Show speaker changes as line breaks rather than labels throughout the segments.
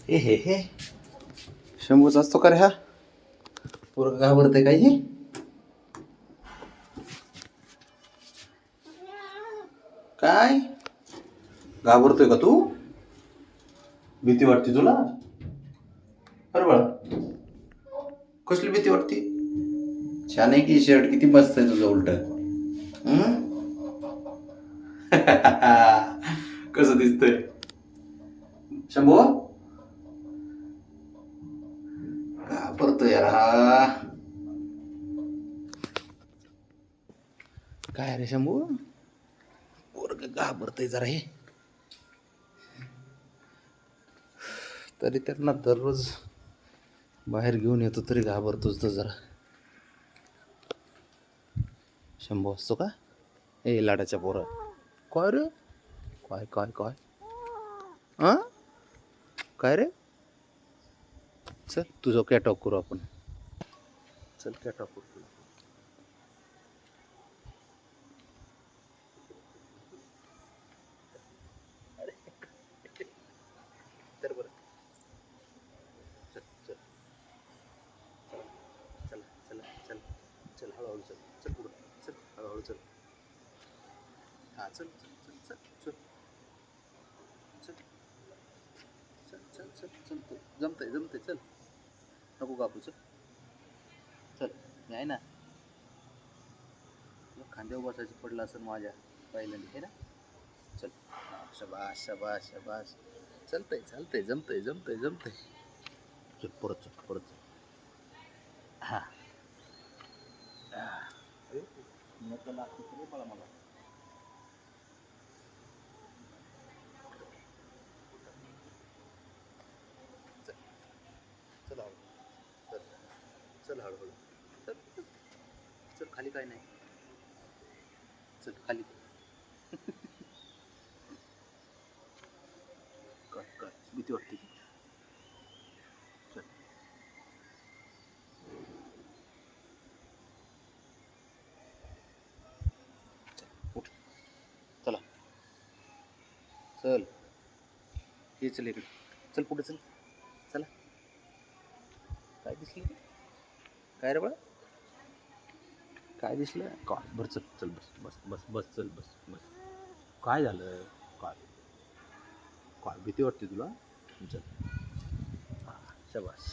हे शंभूच असतो का रे हा? पोरग घाबरतंय काय हे? काय घाबरतोय का तू? भीती वाटते तुला? अरे बाळा, कसली भीती वाटते? छान आहे की शर्ट, किती मस्त आहे तुझं उलट. कसं दिसतंय शंभू? घाबरतोय यार हा. काय रे शंभू, पोरग घाबरतंय जरा हे. तरी त्यांना दररोज बाहेर घेऊन येतो तरी घाबरतोच तर जरा. शंभू असतो का? ए लाडाच्या पोरा, काय रे? काय काय काय हा? काय रे? चल तुझं कॅटॉक करू आपण. चल कॅटॉक करू तुला. तर बरं, चल चल चल चल चल चल हळूहळू चल. चल पुढं चल, हळूहळू चल. हा चल चल चल चल चल चल चल चल चल चल तू जमतंय जमतंय चल. नको कापू चल. चल मी आहे ना. तुला खांद्यावर बसायचं पडलं असं माझ्या पहिल्यांदा हे ना. चल हा, शबाश शबाश शबाश. चालतंय चालतंय, जमतंय जमतंय जमतंय. चल परत चल परत चल. हा नको लागतो तरी मला मला. चल चल हळू चल. चल हळूहळू चल चल. चल खाली काय नाही. चल खाली. काय काय भीती वाटते की? चल चल उठ. चला चल. ये चल इकडे. चल पुढे चल. चला. काय दिसलं? काय रे बाळा? काय दिसलं? काय बरं चल चल बस बस बस बस चल बस बस. काय झालं? काय काय भीती वाटते तुला? चल शबाश.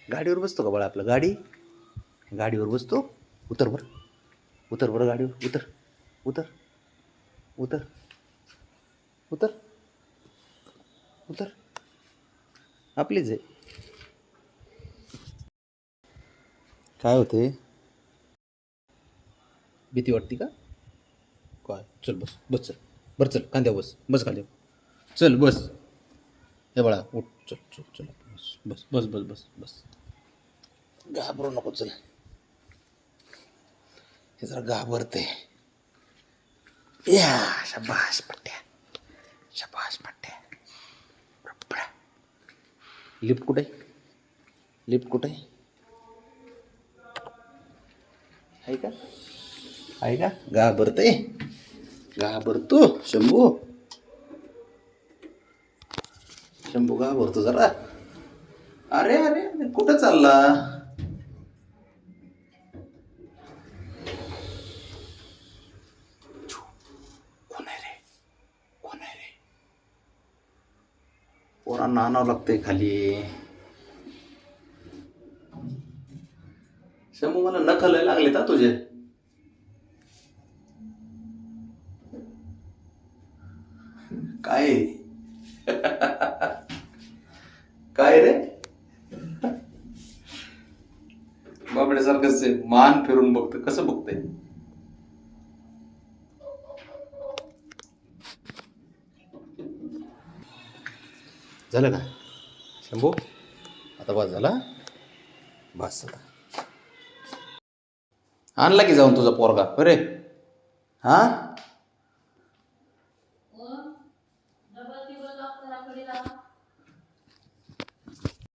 गाडीवर बसतो का बाळा आपलं? गाडीवर बसतो. उतर बरं, उतर बरं गाडीवर. उतर उतर उतर उतर उतर. आपलीच आहे. काय होते? भीती वाटते का? काय चल बस बस चल. बरं चल खांद्यावर बस बस खांद्यावर. चल बस. हे बाळा उठ. चल चल चल बस बस बस बस बस बस. घाबरू नको चल. हे जरा घाबरते. या शबाश पट्ट्या, शबाश पट्ट्या. बरोबर. लिफ्ट कुठे? लिफ्ट कुठे आहे का? आहे का? घाबरते, घाबरतो शंभू. शंभू घाबरतो जरा. अरे अरे कुठं चालला? कोण आहे रे? कोण आहे रे? पोरांना आणावं लागतंय खाली. शंभू मला नख लय लागले का तुझे? काय काय रे? बाबड्यासारखंच आहे. मान फिरून बघतं. कसं बघतंय? झालं का शंभू? आता बस झाला. बस आता. आणला की जाऊन तुझा पोरगा बरे? हा